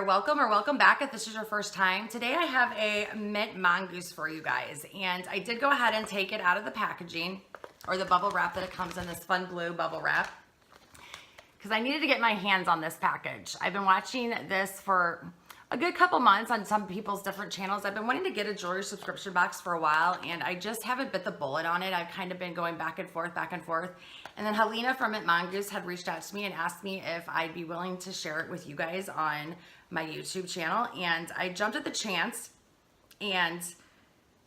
welcome or welcome back if this is your first time. Today I have a mint mongoose for you guys, and I did go ahead and take it out of the packaging or the bubble wrap that it comes in, this fun blue bubble wrap, because I needed to get my hands on this package. I've been watching this for a good couple months on some people's different channels. I've been wanting to get a jewelry subscription box for a while, and I just haven't bit the bullet on it. I've kind of been going back and forth. And then Helena from Mint Mongoose had reached out to me and asked me if I'd be willing to share it with you guys on my YouTube channel. And I jumped at the chance, and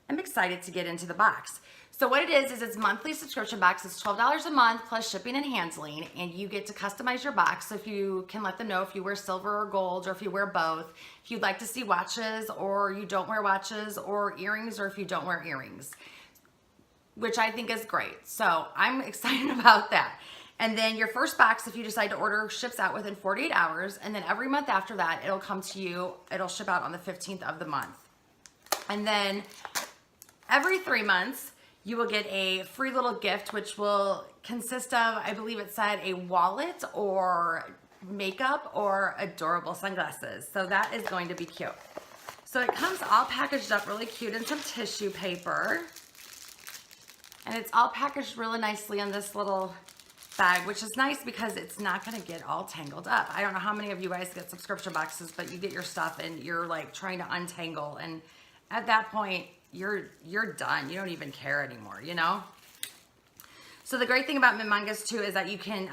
I'm excited to get into the box. So what it is it's monthly subscription box. It's $12 a month plus shipping and handling, and you get to customize your box. So if you can let them know if you wear silver or gold, or if you wear both, if you'd like to see watches or you don't wear watches, or earrings, or if you don't wear earrings, which I think is great. So I'm excited about that. And then your first box, if you decide to order, ships out within 48 hours. And then every month after that, it'll come to you. It'll ship out on the 15th of the month. And then every 3 months, you will get a free little gift, which will consist of, I believe it said, a wallet or makeup or adorable sunglasses. So that is going to be cute. So it comes all packaged up really cute in some tissue paper. And it's all packaged really nicely in this little bag, which is nice because it's not going to get all tangled up. I don't know how many of you guys get subscription boxes, but you get your stuff and you're like trying to untangle. And at that point, you're done. You don't even care anymore, you know? So the great thing about Mint Mongoose too is that you can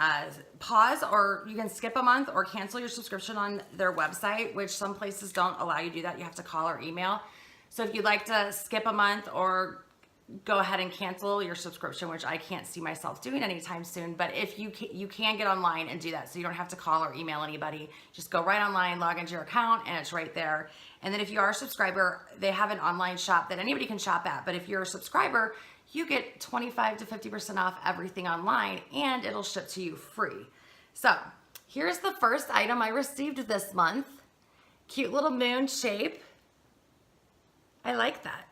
pause, or you can skip a month or cancel your subscription on their website, which some places don't allow you to do that. You have to call or email. So if you'd like to skip a month or go ahead and cancel your subscription, which I can't see myself doing anytime soon, but if you can get online and do that, so you don't have to call or email anybody. Just go right online, log into your account, and it's right there. And then if you are a subscriber, they have an online shop that anybody can shop at, but if you're a subscriber, you get 25 to 50% off everything online, and it'll ship to you free. So here's the first item I received this month. Cute little moon shape. I like that.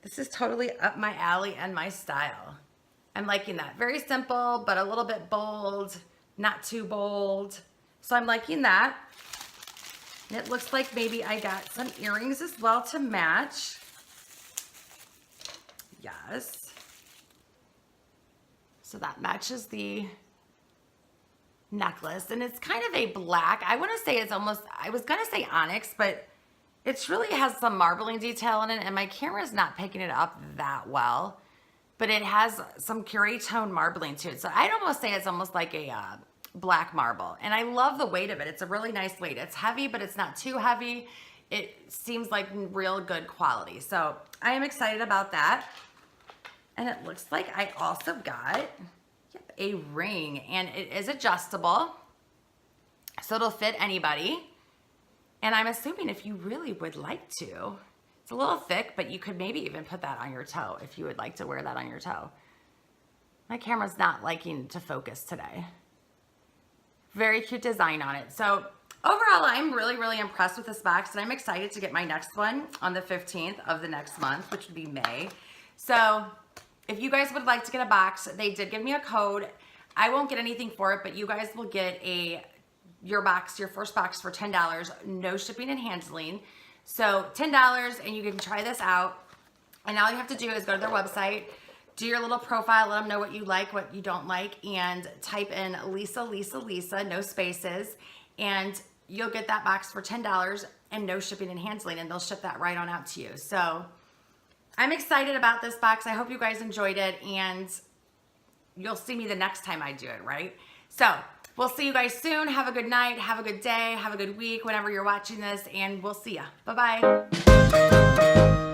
This is totally up my alley and my style. I'm liking that. Very simple, but a little bit bold, not too bold. So I'm liking that. And it looks like maybe I got some earrings as well to match. Yes. So that matches the necklace. And it's kind of a black. I want to say it's almost, I was going to say onyx, but it really has some marbling detail in it, and my camera is not picking it up that well, but it has some curate tone marbling to it. So I'd almost say it's almost like a black marble, and I love the weight of it. It's a really nice weight. It's heavy, but it's not too heavy. It seems like real good quality. So I am excited about that. And it looks like I also got a ring, and it is adjustable, so it'll fit anybody. And I'm assuming if you really would like to, it's a little thick, but you could maybe even put that on your toe if you would like to wear that on your toe. My camera's not liking to focus today. Very cute design on it. So overall, I'm really, really impressed with this box, and I'm excited to get my next one on the 15th of the next month, which would be May. So if you guys would like to get a box, they did give me a code. I won't get anything for it, but you guys will get your first box for $10, no shipping and handling. So $10, and you can try this out. And all you have to do is go to their website, do your little profile, let them know what you like, what you don't like, and type in Lisa, Lisa, Lisa, no spaces, and you'll get that box for $10 and no shipping and handling, and they'll ship that right on out to you. So I'm excited about this box. I hope you guys enjoyed it, and you'll see me the next time I do it, right? So we'll see you guys soon. Have a good night. Have a good day. Have a good week whenever you're watching this, and we'll see ya. Bye-bye.